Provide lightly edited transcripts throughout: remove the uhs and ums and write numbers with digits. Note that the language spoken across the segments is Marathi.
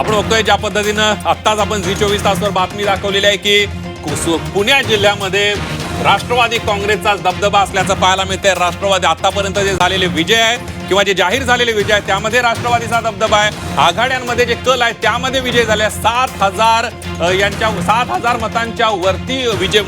आपण बघतोय ज्या पद्धतीनं आत्ताच आपण झी 24 तासवर बातमी दाखवलेली आहे की पुणे जिल्ह्यामध्ये राष्ट्रवादी काँग्रेसचा दबदबा असल्याचं पाहायला मिळतंय। राष्ट्रवादी आतापर्यंत जे झालेले विजय आहे किंवा जे जाहीर झालेले विजय आहेत त्यामध्ये राष्ट्रवादीचा दबदबा आहे। आघाड्यांमध्ये जे कल आहे त्यामध्ये विजय झाले 7,000 मतांच्या वरती विजय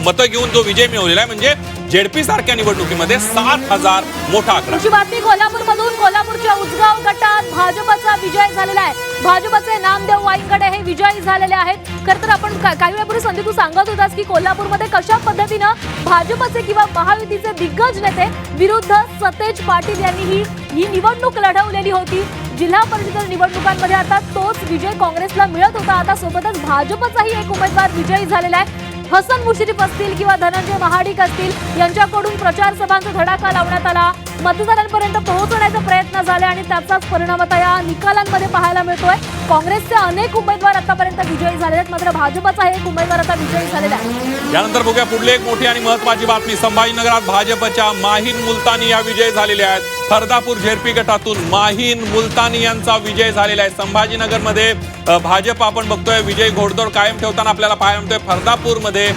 मतं घेऊन जो विजय मिळवलेला आहे म्हणजे जेडपी सारख्या निवडणुकीमध्ये 7,000 मोठा आकडा। बातमी कोल्हापूरमधून कोल्हापूरच्या उजगाव गटात भाजपचा विजय झालेला आहे। भाजपचे नामदेव वाईंगडे हे विजयी झालेले आहेत। खरं तर आपण काही वेळापूर्वी संदीप तू सांगत होतास की कोल्हापूरमध्ये कशा पद्धतीनं भाजपचे किंवा महायुतीचे दिग्गज नेते विरुद्ध सतेज पाटील यांनी ही निवडणूक लढवलेली होती। जिल्हा परिषद निवडणुकांमध्ये आता तोच विजय काँग्रेसला मिळत होता। आता सोबतच भाजपचाही एक उमेदवार विजयी झालेला आहे। हसन मुश्रीफ असतील किंवा धनंजय महाडिक असतील यांच्याकडून प्रचार सभांचा धडाका लावण्यात आला। मतदारांपर्यंत पोहोचण्याचा प्रयत्न झाले आणि त्याचाच परिणाम आता या निकालांमध्ये पाहायला मिळतोय। काँग्रेसचे अनेक उमेदवार आतापर्यंत विजयी झाले आहेत, मात्र भाजपचा एक उमेदवार आता विजयी झालेला आहे। यानंतर बघूया पुढली एक मोठी आणि महत्त्वाची बातमी। संभाजीनगरात भाजपच्या माहीन मुलतानी या विजयी झालेल्या आहेत। फरदापूर झेडपी गटातून माहीन मुलतानी यांचा विजय झालेला आहे। संभाजीनगरमध्ये भाजप आपण बघतोय विजय घोडदौड कायम ठेवताना आपल्याला पाहायला मिळतोय। फरदापूरमध्ये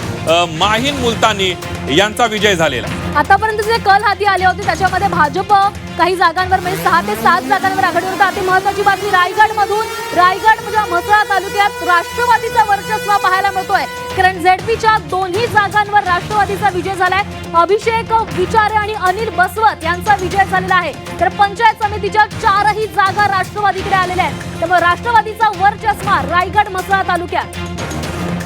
माहीन मुलतानी यांचा विजय झालेला आहे। आतापर्यंत जे कल हाती आले होते त्याच्यामध्ये भाजप काही जागांवर म्हणजे 6 ते 7 जागांवर आघाडीवर होता। अति महत्त्वाची बातमी रायगड म्हणजे म्हसळा तालुक्यात राष्ट्रवादीचा वर्चस्व पाहायला मिळतोय, कारण झेडपीच्या दोन्ही जागांवर राष्ट्रवादीचा विजय झालाय। अभिषेक विचारे आणि अनिल बसवत यांचा विजय झालेला आहे। तर पंचायत समितीच्या 4ही जागा राष्ट्रवादीकडे आलेल्या आहेत, त्यामुळे राष्ट्रवादीचा वर्चस्व रायगड म्हसळा तालुक्यात।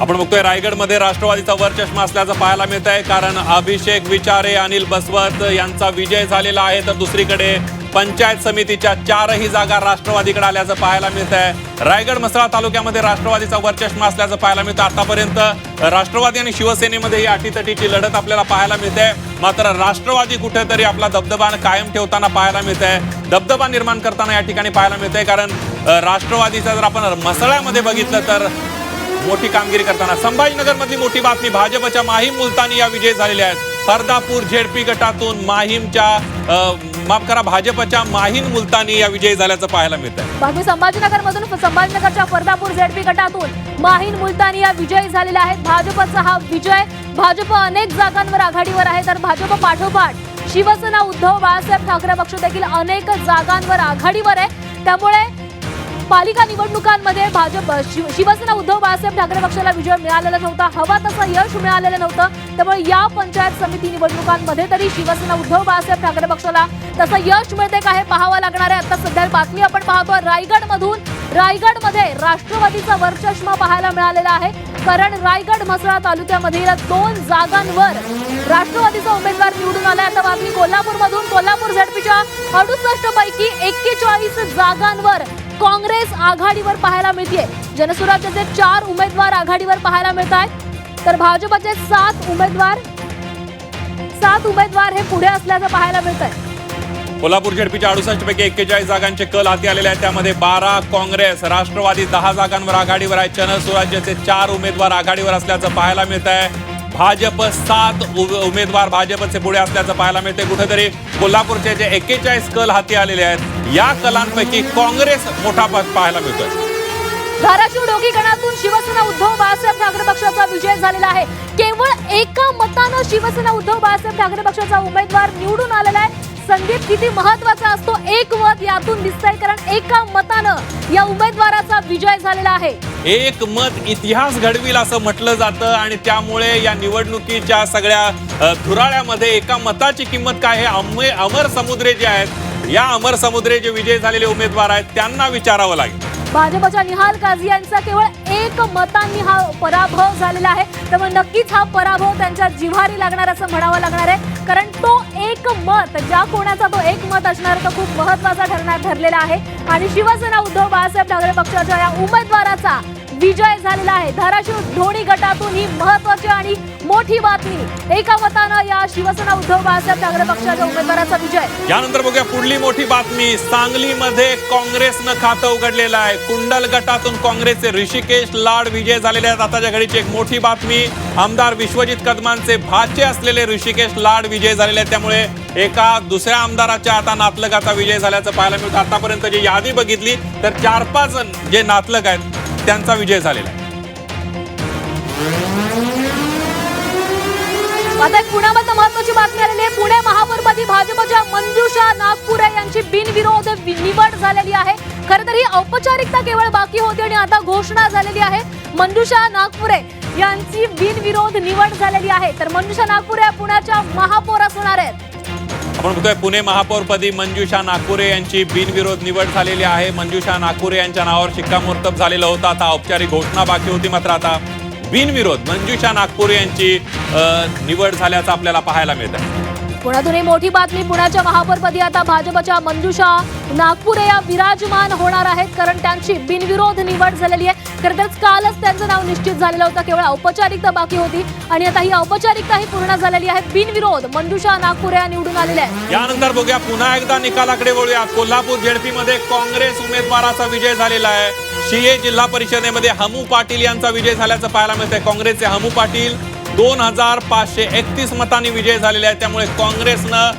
आपण बघतोय रायगडमध्ये राष्ट्रवादीचा वरचष्मा असल्याचं पाहायला मिळत आहे, कारण अभिषेक विचारे अनिल बसवत यांचा विजय झालेला आहे। तर दुसरीकडे पंचायत समितीच्या 4ही जागा राष्ट्रवादीकडे आल्याचं पाहायला मिळत आहे। रायगड म्हसळा तालुक्यामध्ये राष्ट्रवादीचा वरचष्मा असल्याचं पाहायला मिळतं। आतापर्यंत राष्ट्रवादी आणि शिवसेनेमध्ये ही अटीतटीची लढत आपल्याला पाहायला मिळते, मात्र राष्ट्रवादी कुठेतरी आपला दबदबा कायम ठेवताना पाहायला मिळत आहे, दबदबा निर्माण करताना या ठिकाणी पाहायला मिळतंय। कारण राष्ट्रवादीचा जर आपण मसळ्यामध्ये बघितलं तर मोठी कामगिरी करताना संभाजीनगर मधली मोठी बातमी भाजपच्या माहीम मुलतानी या विजय झालेल्या आहेत। फरदापूर झेडपी गटातून भाजपच्या माहीम मुलतानी या विजय झाल्याचं पाहायला मिळत आहे। बातमी संभाजीनगरच्या फरदापूर झेडपी गटातून माहीम मुलतानी या विजयी झालेल्या आहेत। भाजपचा हा विजय, भाजप अनेक जागांवर आघाडीवर आहे, तर भाजप पाठोपाठ शिवसेना उद्धव बाळासाहेब ठाकरे पक्ष देखील अनेक जागांवर आघाडीवर आहे। त्यामुळे पालिका निवडणुकांमध्ये भाजप शिवसेना उद्धव बाळासाहेब ठाकरे पक्षाला विजय मिळालेला नव्हता, हवा तसं यश मिळालेलं नव्हतं। त्यामुळे या पंचायत समिती निवडणुकांमध्ये तरी शिवसेना उद्धव बाळासाहेब ठाकरे पक्षाला तसं यश मिळते का हे पाहावं लागणार आहे। आता सध्या बातमी आपण पाहतोय रायगडमध्ये राष्ट्रवादीचा वर्चस्व पाहायला मिळालेला आहे, कारण रायगड म्हसळा तालुक्यामधील 2 जागांवर राष्ट्रवादीचा उमेदवार निवडून आलाय। आता बातमी कोल्हापूर झेडपीच्या 68 पैकी 41 जागांवर काँग्रेस आघाडीवर पाहायला मिळते। जनसुराज्याचे 4 उमेदवार आघाडीवर पाहायला मिळत आहेत, तर भाजपचे 7 उमेदवार हे पुढे असल्याचं पाहायला मिळत आहे। कोल्हापूर झेडपीच्या 68 पैकी 41 जागांचे कल हाती आलेले आहेत, त्यामध्ये 12 काँग्रेस, राष्ट्रवादी 10 जागांवर आघाडीवर आहे। जनसुराज्याचे 4 उमेदवार आघाडीवर असल्याचं पाहायला मिळत आहे। भाजप 7 उमेदवार भाजपचे पुढे असल्याचं पाहायला मिळते। कुठेतरी कोल्हापूरचे जे 41 कल हाती आलेले आहेत या कलांपैकी काँग्रेस मोठा पाहायला मिळतोय। धाराशिव डोकी गणातून शिवसेना उद्धव बाळासाहेब ठाकरे पक्षाचा विजय झालेला आहे। केवळ एका मतानं शिवसेना उद्धव बाळासाहेब ठाकरे पक्षाचा उमेदवार निवडून आलेला आहे। संदीप, किती महत्वाचा असतो एक मत यातून दिसतंय, कारण एका मतानं या उमेदवाराचा विजय झालेला आहे। एक मत इतिहास घडविल असं म्हटलं जातं आणि त्यामुळे या निवडणुकीच्या सगळ्या धुराळ्यामध्ये एका मताची किंमत काय हे अमर समुद्रे जे आहेत, या अमर समुद्रे जे विजय झालेले उमेदवार आहेत त्यांना विचारावं लागेल। भाजपच्या निहाल काझी यांचा केवळ 1 मतांनी हा पराभव झालेला आहे, त्यामुळे नक्कीच हा पराभव त्यांच्या जिव्हारी लागणार असं म्हणावं लागणार आहे, कारण तो एक मत ज्या कोणाचा तो एक मत असणार तो खूप महत्वाचा ठरलेला आहे आणि शिवसेना उद्धव बाळासाहेब ठाकरे पक्षाच्या या उमेदवाराचा विजय झालेला आहे। धाराशिव ढोणी गटातून ही महत्वाची आणि मोठी बातमी, एका मतानं या शिवसेना उद्धव बाळासाहेब ठाकरे पक्षाच्या उमेदवाराचा विजय। यानंतर बघूया पुढली मोठी बातमी। सांगलीमध्ये काँग्रेसनं खातं उघडलेलं आहे। कुंडल गटातून काँग्रेसचे ऋषिकेश लाड विजय झालेले आहेत। आताच्या घडीची एक मोठी बातमी, आमदार विश्वजित कदमांचे भाचे असलेले ऋषिकेश लाड विजय झालेले आहेत। त्यामुळे एका दुसऱ्या आमदाराच्या आता नातलगाचा विजय झाल्याचं पाहायला मिळतं। आतापर्यंत जी यादी बघितली तर 4-5 जे नातलग आहेत त्यांचा विजय झालेला आहे। आता एक पुण्यामध्ये महत्त्वाची बातमी आलेली आहे। पुणे महापौरपदी भाजपच्या मंजुषा नागपुरे यांची बिनविरोध निवड झालेली आहे। खरं तर ही औपचारिकता केवळ बाकी होती आणि आता घोषणा झालेली आहे। मंजुषा नागपुरे यांची बिनविरोध निवड झालेली आहे। तर मंजुषा नागपुरे या पुण्याच्या महापौर असणार आहेत। आपण बघतोय पुणे महापौरपदी मंजुषा नागपुरे यांची बिनविरोध निवड झालेली आहे। मंजुषा नागपुरे यांच्या नावावर शिक्कामोर्तब झालेलं होतं। आता औपचारिक घोषणा बाकी होती, मात्र आता बिनविरोध मंजुषा नागपुरे यांची निवड झाल्याचं आपल्याला पाहायला मिळतं। पुण्यातून मोठी बातमी, पुण्याच्या महापौरपदी आता भाजपच्या मंजुषा नागपुरे या विराजमान होणार आहेत, कारण त्यांची बिनविरोध निवड झालेली आहे। खरं तर कालच त्यांचं नाव निश्चित झालेलं होतं, केवळ औपचारिकता बाकी होती आणि आता ही औपचारिकता ही पूर्ण झालेली आहे। बिनविरोध मंजुषा नागपुरे या निवडून आलेल्या आहेत। यानंतर बघूया पुन्हा एकदा निकालाकडे वळूया। कोल्हापूर जेडपी मध्ये काँग्रेस उमेदवाराचा विजय झालेला आहे। शिये जिल्हा परिषदेमध्ये हमू पाटील यांचा विजय झाल्याचं पाहायला मिळतंय। काँग्रेसचे हमू पाटील 2531 मतांनी विजय झालेले आहेत। त्यामुळे काँग्रेसनं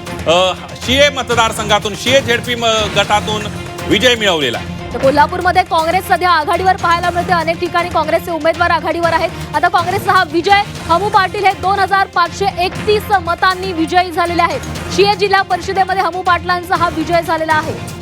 शिये मतदारसंघातून शिये झेडपी गटातून विजय मिळवलेला आहे। तर कोल्हापूरमध्ये काँग्रेस सध्या आघाडीवर पाहायला मिळते। अनेक ठिकाणी काँग्रेसचे उमेदवार आघाडीवर आहेत। आता काँग्रेसचा हा विजय, हमू पाटील हे 2531 मतांनी विजयी झालेले आहेत। शिये जिल्हा परिषदेमध्ये हमू पाटलांचा हा विजय झालेला आहे।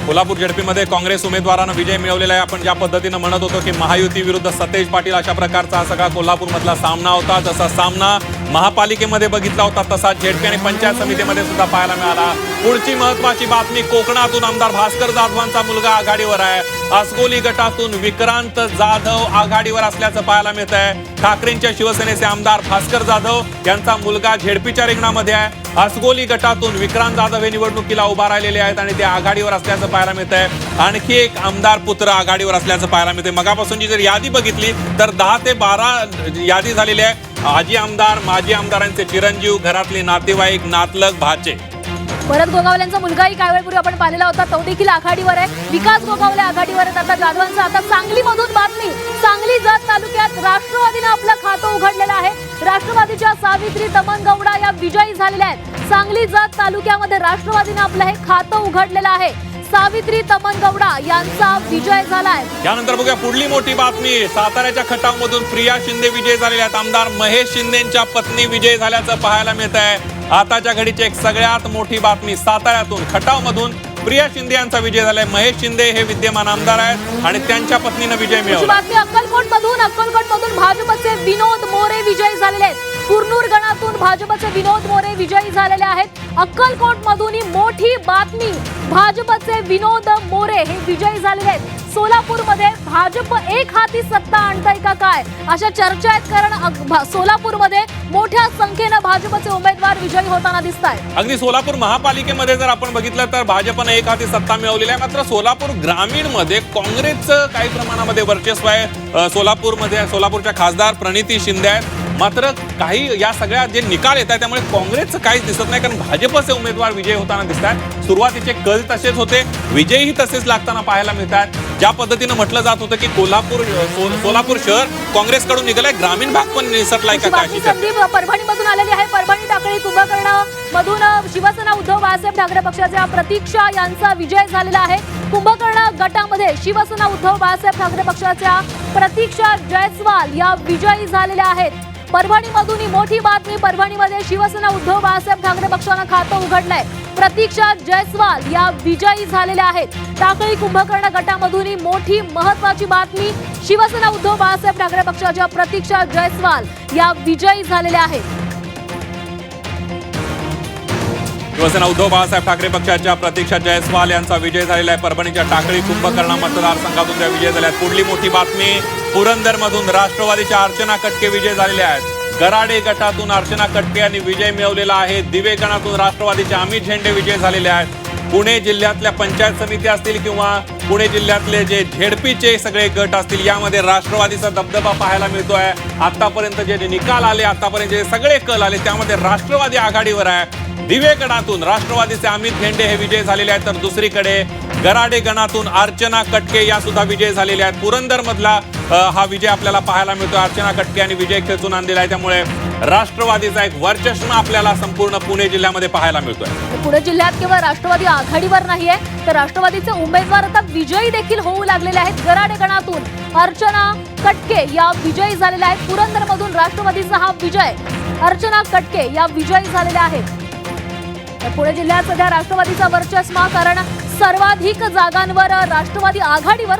कोल्हापूर जेडपीमध्ये काँग्रेस उमेदवारानं विजय मिळवलेला आहे। आपण ज्या पद्धतीनं म्हणत होतो की महायुती विरुद्ध सतेज पाटील अशा प्रकारचा सगळा कोल्हापूरमधला सामना होता, तसा सामना महापालिकेमध्ये बघितला होता, तसा जेडपी आणि पंचायत समितीमध्ये सुद्धा पाहायला मिळाला। पुढची महत्वाची बातमी, कोकणातून आमदार भास्कर जाधवांचा मुलगा आघाडीवर आहे। आसगोली गटातून विक्रांत जाधव आघाडीवर असल्याचं पाहायला मिळत आहे। ठाकरेंच्या शिवसेनेचे आमदार भास्कर जाधव यांचा मुलगा झेडपीच्या रिंगणामध्ये आहे। आसगोली गटातून विक्रांत जाधव हे निवडणुकीला उभा राहिलेले आहेत आणि ते आघाडीवर असल्याचं पाहायला मिळत आहे। आणखी एक आमदार पुत्र आघाडीवर असल्याचं पाहायला मिळते। मगापासूनची जर यादी बघितली तर 10 ते 12 यादी झालेली आहे। आजी आमदार, माजी आमदारांचे चिरंजीव, घरातले नातेवाईक, नातलग, भाचे। भरत गोगावलेंचा मुलगाही काही वेळपूर्वी आपण पाहिलेला होता, तो देखील आघाडीवर आहे। विकास गोगावले आघाडीवर आहेत। आता जाधवांचा आता सांगलीमधून बातमी, सांगली जत तालुक्यात राष्ट्रवादीनं आपलं खातं उघडलेलं आहे। राष्ट्रवादीच्या सावित्री तमनगौडा या विजयी झालेल्या आहेत। सांगली जत तालुक्यामध्ये राष्ट्रवादीनं आपलं हे खातं उघडलेलं आहे। सावित्री तमनगौडा यांचा विजय झालाय। यानंतर बघूया पुढली मोठी बातमी, साताऱ्याच्या खटावमधून प्रिया शिंदे विजय झालेल्या आहेत। आमदार महेश शिंदेच्या पत्नी विजय झाल्याचं पाहायला मिळत आहे। आताच्या घडीची एक सगळ्यात मोठी बातमी, साताऱ्यातून खटावमधून प्रिया शिंदे यांचा विजय झालाय। महेश शिंदे हे विद्यमान आमदार आहेत आणि त्यांच्या पत्नीनं विजय मिळवला। बातमी अक्कलकोटमधून भाजपचे विनोद मोरे विजयी झालेले आहेत। कुर्नूर गणातून भाजपचे विनोद मोरे विजयी झालेले आहेत। अक्कलकोटमधून ही मोठी बातमी, भाजपचे विनोद मोरे हे विजयी झालेले आहेत। सोलापूरमध्ये भाजप एक हाती सत्ता आणतंय का काय अशा चर्चा आहेत, कारण सोलापूरमध्ये मोठ्या संख्येनं भाजपचे उमेदवार विजयी होताना दिसत आहेत। अगदी सोलापूर महापालिकेमध्ये जर आपण बघितलं तर भाजपनं एक हाती सत्ता मिळवलेली आहे, मात्र सोलापूर ग्रामीण मध्ये काँग्रेसचं काही प्रमाणामध्ये वर्चस्व आहे। सोलापूरच्या खासदार प्रणिती शिंदे आहेत, मात्र काही या सगळ्या जे निकाल येत आहेत त्यामुळे काँग्रेसचं काहीच दिसत नाही, कारण भाजपचे उमेदवार विजयी होताना दिसत आहेत। सुरुवातीचे कल तसेच होते, विजयही तसेच लागताना पाहायला मिळतात। ज्या पद्धतीनं म्हटलं जात होतं की सोलापूर शहर काँग्रेसकडून निघालंय, ग्रामीण भाग पण निसटलाय का काय? संदीप परभणीमधून आलेली आहे। परभणी टाकळी कुंभकर्ण मधून शिवसेना उद्धव बाळासाहेब ठाकरे पक्षाच्या प्रतीक्षा यांचा विजय झालेला आहे। कुंभकर्ण गटामध्ये शिवसेना उद्धव बाळासाहेब ठाकरे पक्षाच्या प्रतीक्षा जयस्वाल या विजयी झालेल्या आहेत। परभणीमधून ही मोठी बातमी, परभणीमध्ये शिवसेना उद्धव बाळासाहेब ठाकरे पक्षानं खातं उघडलंय। प्रतीक्षा जयस्वाल या विजयी झालेल्या आहेत। टाकळी कुंभकर्ण गटामधून ही मोठी महत्वाची बातमी, शिवसेना उद्धव बाळासाहेब ठाकरे पक्षाच्या प्रतीक्षा जयस्वाल या विजयी झालेल्या आहेत। शिवसेना उद्धव बाळासाहेब ठाकरे पक्षाच्या प्रतीक्षा जयस्वाल यांचा विजय झालेला आहे। परभणीच्या टाकळी कुंभकर्ण मतदारसंघातून त्या विजय झाल्या आहेत। पुढली मोठी बातमी, पुरंदरमधून राष्ट्रवादीच्या अर्चना कटके विजय झालेल्या आहेत। गराडे गटातून अर्चना कटके यांनी विजय मिळवलेला आहे। दिवे गणातून राष्ट्रवादीचे अमित झेंडे विजय झालेले आहेत। पुणे जिल्ह्यातल्या पंचायत समिती असतील किंवा पुणे जिल्ह्यातले जे झेडपीचे सगळे गट असतील, यामध्ये राष्ट्रवादीचा दबदबा पाहायला मिळतोय। आतापर्यंत जे निकाल आले, आतापर्यंत जे सगळे कल आले, त्यामध्ये राष्ट्रवादी आघाडीवर आहे। दिवे गणातून राष्ट्रवादीचे अमित झेंडे हे विजय झालेले आहेत, तर दुसरीकडे गराडे गणातून अर्चना कटके या सुद्धा विजय झालेल्या आहेत. पुरंदर मधला हा विजय आपल्याला पाहायला मिळतो. अर्चना कटके यांनी विजय खेचून आणलेला आहे. त्यामुळे राष्ट्रवादीचा एक वर्चस्व आपल्याला संपूर्ण पुणे जिल्ह्यामध्ये पाहायला मिळतोय. पुणे जिल्ह्यात केवळ राष्ट्रवादी आघाडीवर नाहीये तर राष्ट्रवादीचे उमेदवार आता विजयी देखील होऊ लागलेले आहेत. गराडे गणातून अर्चना कटके या विजयी झालेल्या आहेत. पुरंदरमधून राष्ट्रवादीचा हा विजय, अर्चना कटके या विजयी झालेल्या आहेत. तर पुणे जिल्ह्यात सध्या राष्ट्रवादीचा वर्चस्व, कारण सर्वाधिक जागांवर राष्ट्रवादी आघाडीवर